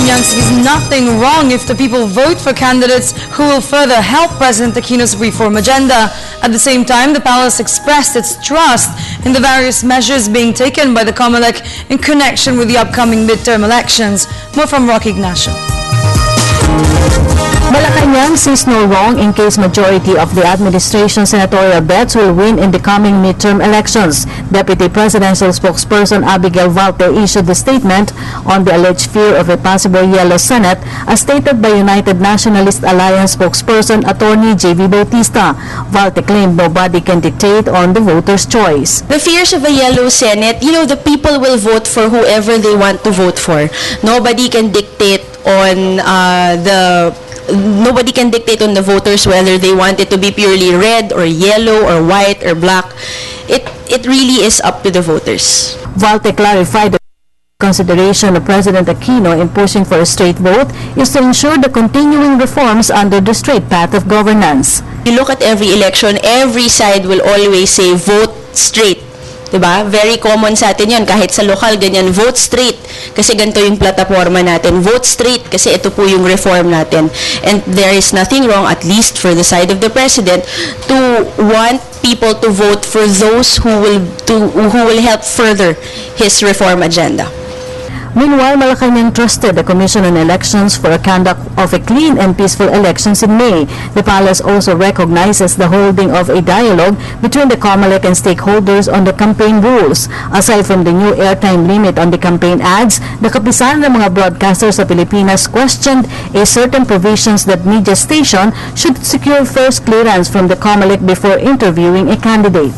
Malacanang sees nothing wrong if the people vote for candidates who will further help President Aquino's reform agenda. At the same time, the palace expressed its trust in the various measures being taken by the COMELEC in connection with the upcoming midterm elections. More from Rocky Ignacio. Malacanang sees no wrong in case majority of the administration's senatorial bets will win in the coming midterm elections. Deputy Presidential Spokesperson Abigail Valte issued the statement on the alleged fear of a possible yellow Senate as stated by United Nationalist Alliance spokesperson Attorney J.V. Bautista. Valte claimed nobody can dictate on the voters' choice. The fears of a yellow Senate, the people will vote for whoever they want to vote for. Nobody can dictate on Nobody can dictate on the voters whether they want it to be purely red or yellow or white or black. It really is up to the voters. Valte clarified that consideration of President Aquino in pushing for a straight vote is to ensure the continuing reforms under the straight path of governance. You look at every election, every side will always say vote straight. Diba? Very common sa atin yun. Kahit sa lokal, ganyan, vote straight. Kasi ganito yung plataforma natin. Vote straight kasi ito po yung reform natin. And there is nothing wrong, at least for the side of the President, to want people to vote for those who will help further his reform agenda. Meanwhile, Malacanang trusted the Commission on Elections for a conduct of a clean and peaceful elections in May. The palace also recognizes the holding of a dialogue between the COMELEC and stakeholders on the campaign rules. Aside from the new airtime limit on the campaign ads, the kapisanan ng mga broadcasters sa Pilipinas questioned a certain provisions that media station should secure first clearance from the COMELEC before interviewing a candidate.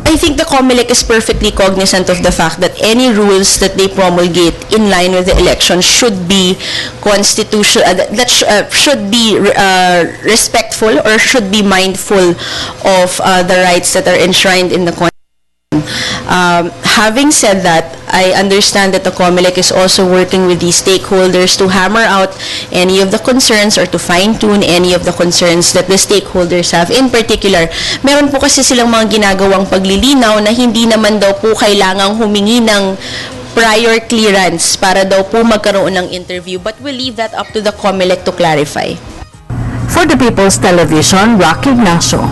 I think the COMELEC is perfectly cognizant of the fact that any rules that they promulgate in line with the election should be should be respectful or should be mindful of the rights that are enshrined in the Constitution. Having said that, I understand that the COMELEC is also working with these stakeholders to hammer out any of the concerns or to fine-tune any of the concerns that the stakeholders have. In particular, meron po kasi silang mga ginagawang paglilinaw na hindi naman daw po kailangang humingi ng prior clearance para daw po magkaroon ng interview, but we'll leave that up to the COMELEC to clarify. For the People's Television, Rocky Ignacio.